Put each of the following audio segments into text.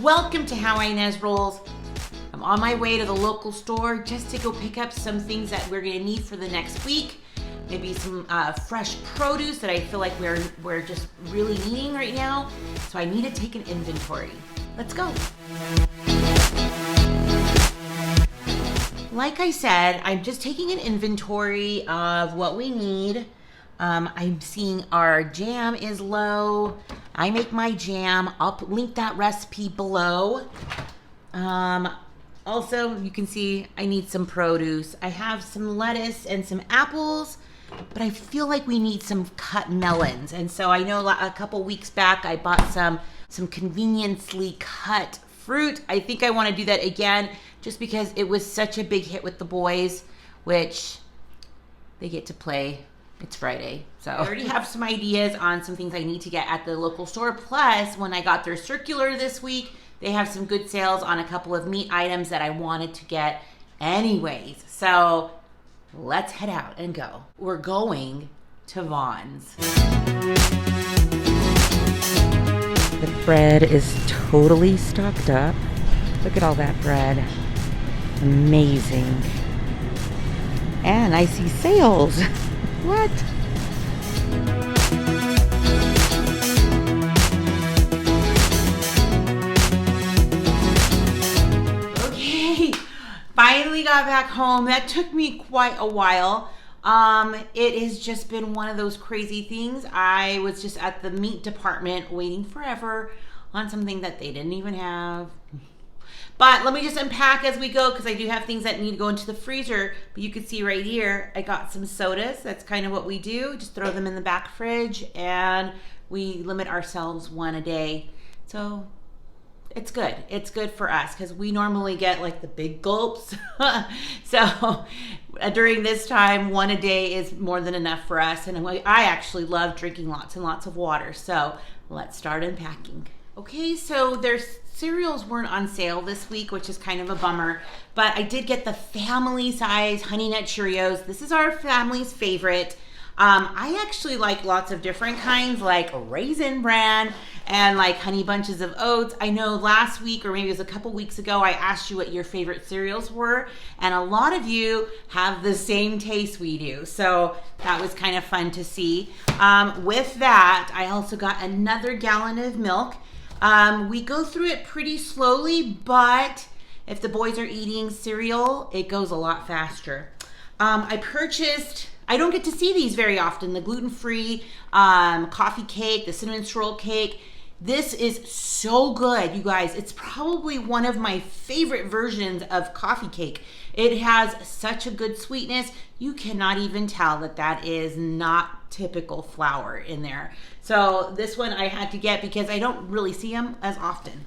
Welcome to How Ines Rolls. I'm on my way to the local store just to go pick up some things that we're gonna need for the next week. Maybe some fresh produce that I feel like we're just really needing right now. So I need to take an inventory. Let's go. Like I said, I'm just taking an inventory of what we need. I'm seeing our jam is low. I make my jam. I'll link that recipe below. Also, you can see I need some produce. I have some lettuce and some apples, but I feel like we need some cut melons. And so I know a couple weeks back I bought some conveniently cut fruit. I think I want to do that again just because it was such a big hit with the boys, which they get to play. It's Friday, so I already have some ideas on some things I need to get at the local store. Plus, when I got their circular this week, they have some good sales on a couple of meat items that I wanted to get anyways. So let's head out and go. We're going to Vaughn's. The bread is totally stocked up. Look at all that bread. Amazing. And I see sales. What? Okay, finally got back home. That took me quite a while. It has just been one of those crazy things. I was just at the meat department waiting forever on something that they didn't even have. But let me just unpack as we go because I do have things that need to go into the freezer. But you can see right here, I got some sodas. That's kind of what we do. Just throw them in the back fridge and we limit ourselves one a day. So it's good. It's good for us because we normally get like the big gulps. So during this time, one a day is more than enough for us. And I actually love drinking lots and lots of water. So let's start unpacking. Okay, so there's cereals weren't on sale this week, which is kind of a bummer, but I did get the family size Honey Nut Cheerios. This is our family's favorite. I actually like lots of different kinds, like Raisin Bran and like Honey Bunches of Oats. I know last week, or maybe it was a couple weeks ago, I asked you what your favorite cereals were, and a lot of you have the same taste we do. So that was kind of fun to see. With that, I also got another gallon of milk. We go through it pretty slowly, but if the boys are eating cereal, it goes a lot faster. I don't get to see these very often, the gluten-free coffee cake, the cinnamon swirl cake. This is so good, you guys. It's probably one of my favorite versions of coffee cake. It has such a good sweetness. You cannot even tell that is not typical flour in there. So this one I had to get because I don't really see them as often.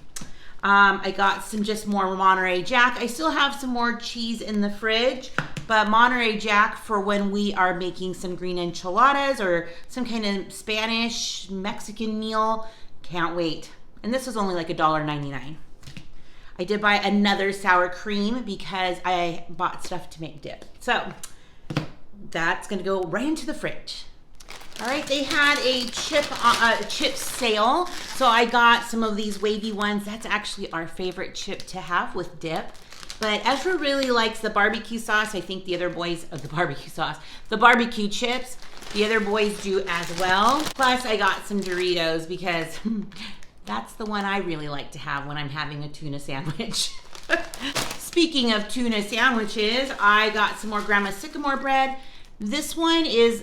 I got some just more Monterey Jack. I still have some more cheese in the fridge, but Monterey Jack for when we are making some green enchiladas or some kind of Spanish Mexican meal. Can't wait. And this was only like $1.99. I did buy another sour cream because I bought stuff to make dip. So that's gonna go right into the fridge. All right, they had a chip sale. So I got some of these wavy ones. That's actually our favorite chip to have with dip. But Ezra really likes the barbecue sauce. I think the other boys, the barbecue chips, the other boys do as well. Plus I got some Doritos because that's the one I really like to have when I'm having a tuna sandwich. Speaking of tuna sandwiches, I got some more Grandma Sycamore bread. This one is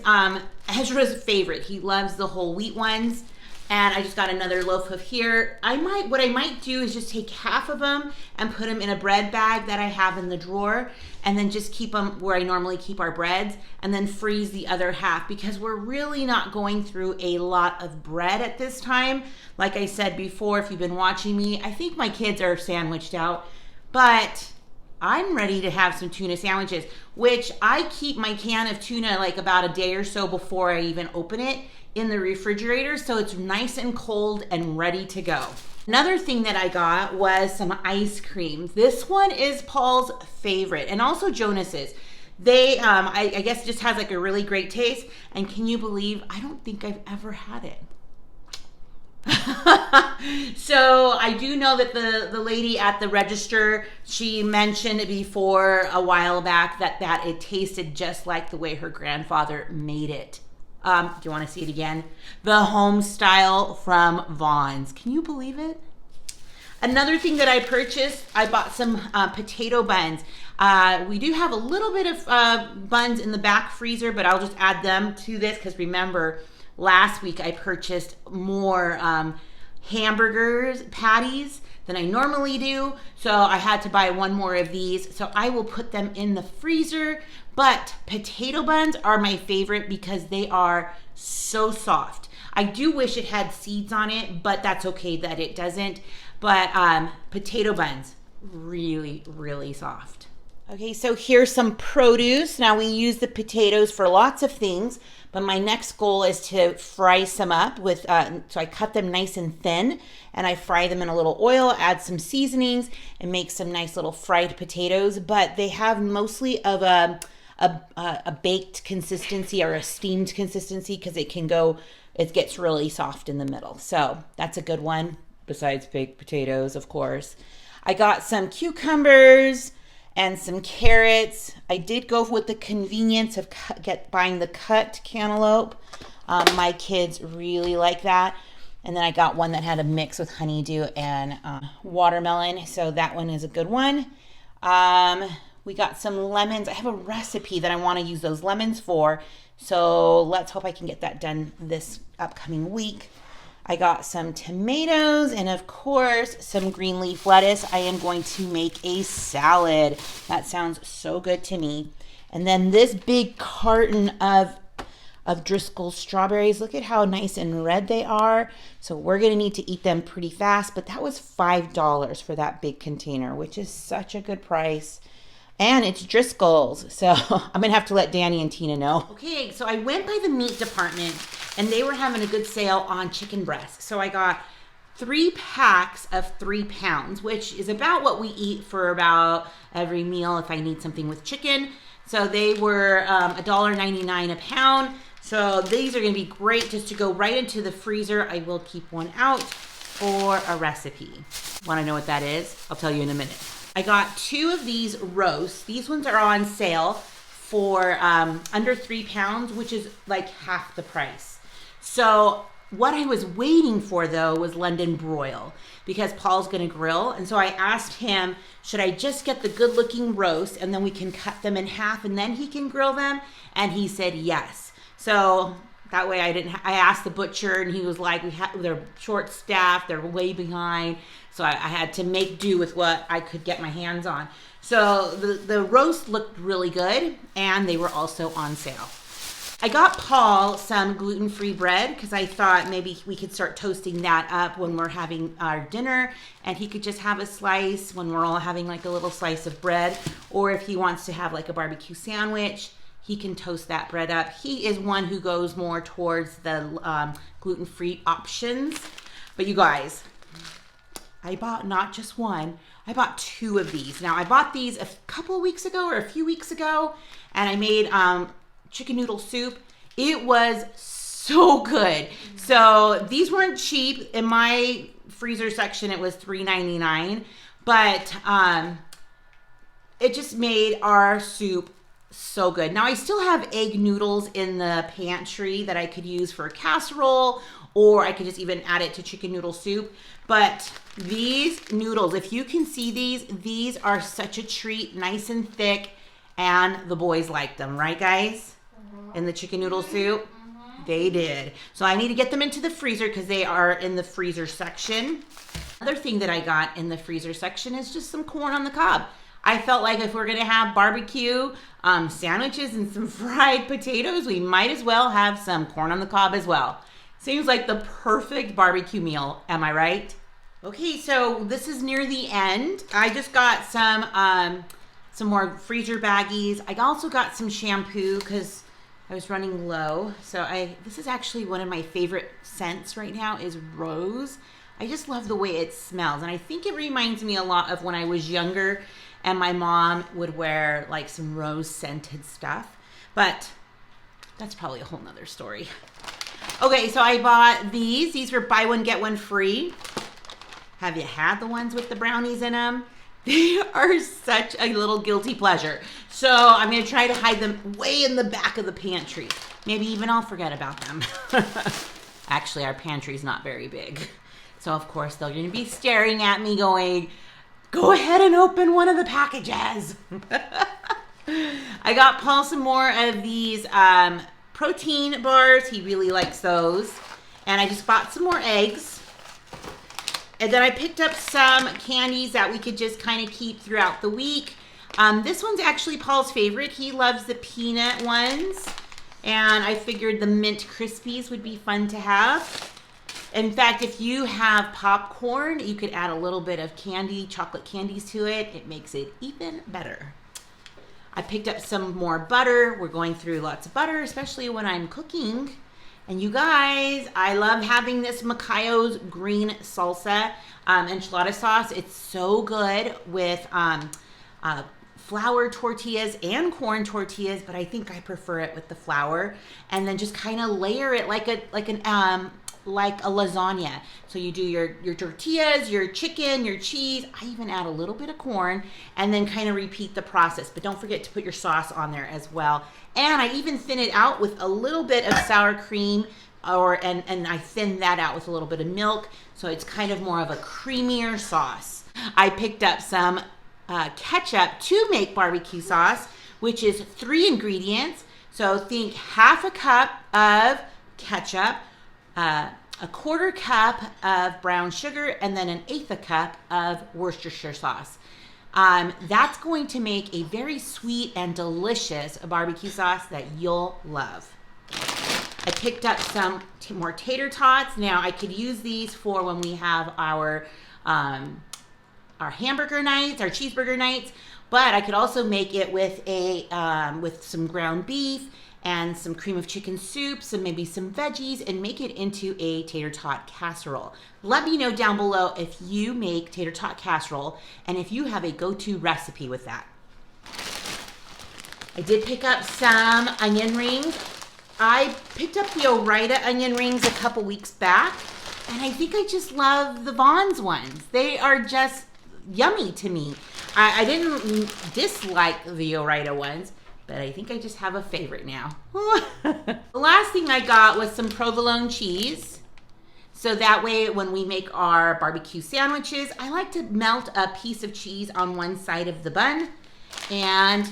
Ezra's favorite. He loves the whole wheat ones. And I just got another loaf of here. What I might do is just take half of them and put them in a bread bag that I have in the drawer and then just keep them where I normally keep our breads and then freeze the other half because we're really not going through a lot of bread at this time. Like I said before, if you've been watching me, I think my kids are sandwiched out, but I'm ready to have some tuna sandwiches, which I keep my can of tuna like about a day or so before I even open it in the refrigerator, so it's nice and cold and ready to go. Another thing that I got was some ice cream. This one is Paul's favorite and also Jonas's. They, I guess it just has like a really great taste. And can you believe, I don't think I've ever had it. So I do know that the lady at the register, she mentioned before a while back that it tasted just like the way her grandfather made it. Do you want to see it again? The home style from Vaughn's. Can you believe it? Another thing that I purchased, I bought some potato buns. We do have a little bit of buns in the back freezer, but I'll just add them to this because remember, last week I purchased more hamburgers, patties than I normally do. So I had to buy one more of these. So I will put them in the freezer. But potato buns are my favorite because they are so soft. I do wish it had seeds on it, but that's okay that it doesn't. But potato buns, really, really soft. Okay, so here's some produce. Now we use the potatoes for lots of things, but my next goal is to fry some up with, so I cut them nice and thin and I fry them in a little oil, add some seasonings and make some nice little fried potatoes, but they have mostly of a baked consistency or a steamed consistency because it gets really soft in the middle. So that's a good one besides baked potatoes, of course. I got some cucumbers and some carrots. I did go with the convenience of buying the cut cantaloupe. My kids really like that. And then I got one that had a mix with honeydew and watermelon. So that one is a good one. We got some lemons. I have a recipe that I want to use those lemons for. So let's hope I can get that done this upcoming week. I got some tomatoes and of course some green leaf lettuce. I am going to make a salad. That sounds so good to me. And then this big carton of Driscoll's strawberries. Look at how nice and red they are. So we're gonna need to eat them pretty fast, but that was $5 for that big container, which is such a good price. And it's Driscoll's, so I'm gonna have to let Danny and Tina know. Okay, so I went by the meat department and they were having a good sale on chicken breasts. So I got 3 packs of 3 pounds, which is about what we eat for about every meal if I need something with chicken. So they were $1.99 a pound. So these are gonna be great just to go right into the freezer. I will keep one out for a recipe. Wanna know what that is? I'll tell you in a minute. I got 2 of these roasts. These ones are on sale for under 3 pounds, which is like half the price. So what I was waiting for though was London broil because Paul's gonna grill. And so I asked him, should I just get the good looking roast and then we can cut them in half and then he can grill them? And he said yes. So that way I asked the butcher and he was like, they're short staffed, they're way behind. So I had to make do with what I could get my hands on. So the roast looked really good and they were also on sale. I got Paul some gluten-free bread because I thought maybe we could start toasting that up when we're having our dinner and he could just have a slice when we're all having like a little slice of bread, or if he wants to have like a barbecue sandwich, he can toast that bread up. He is one who goes more towards the gluten-free options. But you guys, I bought not just one, I bought 2 of these. Now I bought these a couple of weeks ago or a few weeks ago and I made chicken noodle soup. It was so good. So these weren't cheap. In my freezer section, it was $3.99, but it just made our soup so good. Now I still have egg noodles in the pantry that I could use for a casserole, or I could just even add it to chicken noodle soup. But these noodles, if you can see these are such a treat, nice and thick, and the boys like them, right guys? In the chicken noodle soup? They did. So I need to get them into the freezer because they are in the freezer section. Another thing that I got in the freezer section is just some corn on the cob. I felt like if we're gonna have barbecue sandwiches and some fried potatoes, we might as well have some corn on the cob as well. Seems like the perfect barbecue meal, am I right? Okay, so this is near the end. I just got some more freezer baggies. I also got some shampoo because I was running low. So this is actually one of my favorite scents right now is rose. I just love the way it smells. And I think it reminds me a lot of when I was younger and my mom would wear like some rose scented stuff. But that's probably a whole nother story. Okay, so I bought these. These were buy one, get one free. Have you had the ones with the brownies in them? They are such a little guilty pleasure. So I'm going to try to hide them way in the back of the pantry. Maybe even I'll forget about them. Actually, our pantry's not very big. So of course they're going to be staring at me going, go ahead and open one of the packages. I got Paul some more of these protein bars. He really likes those. And I just bought some more eggs. And then I picked up some candies that we could just kind of keep throughout the week. This one's actually Paul's favorite. He loves the peanut ones. And I figured the Mint Krispies would be fun to have. In fact, if you have popcorn, you could add a little bit of candy, chocolate candies to it. It makes it even better. I picked up some more butter. We're going through lots of butter, especially when I'm cooking. And you guys, I love having this Macayo's green salsa enchilada sauce. It's so good with flour tortillas and corn tortillas, but I think I prefer it with the flour. And then just kind of layer it like a lasagna. So you do your tortillas, your chicken, your cheese. I even add a little bit of corn and then kind of repeat the process. But don't forget to put your sauce on there as well. And I even thin it out with a little bit of sour cream and I thin that out with a little bit of milk. So it's kind of more of a creamier sauce. I picked up some ketchup to make barbecue sauce, which is 3 ingredients. So think half a cup of ketchup, a 1/4 cup of brown sugar, and then 1/8 cup of Worcestershire sauce. That's going to make a very sweet and delicious barbecue sauce that you'll love. I picked up some more tater tots. Now I could use these for when we have our hamburger nights, our cheeseburger nights, but I could also make it with with some ground beef and some cream of chicken soup, maybe some veggies, and make it into a tater tot casserole. Let me know down below if you make tater tot casserole and if you have a go-to recipe with that. I did pick up some onion rings. I picked up the Ore-Ida onion rings a couple weeks back, and I think I just love the Vons ones. They are just yummy to me. I didn't dislike the Ore-Ida ones, but I think I just have a favorite now. The last thing I got was some provolone cheese. So that way when we make our barbecue sandwiches, I like to melt a piece of cheese on one side of the bun. And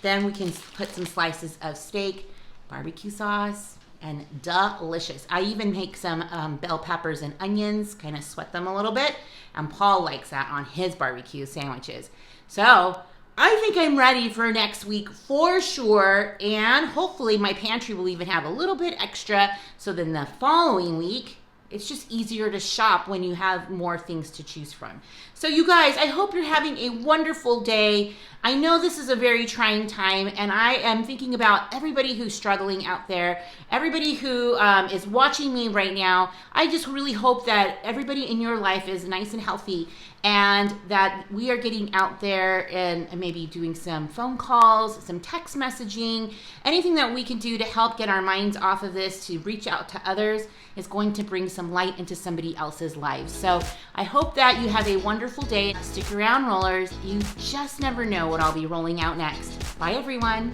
then we can put some slices of steak, barbecue sauce, and delicious. I even make some bell peppers and onions, kind of sweat them a little bit. And Paul likes that on his barbecue sandwiches. So I think I'm ready for next week for sure, and hopefully my pantry will even have a little bit extra, so then the following week, it's just easier to shop when you have more things to choose from. So you guys, I hope you're having a wonderful day. I know this is a very trying time, and I am thinking about everybody who's struggling out there, everybody who is watching me right now. I just really hope that everybody in your life is nice and healthy, and that we are getting out there and maybe doing some phone calls, some text messaging, anything that we can do to help get our minds off of this, to reach out to others, is going to bring some light into somebody else's lives. So I hope that you have a wonderful day. Stick around, rollers. You just never know what I'll be rolling out next. Bye, everyone.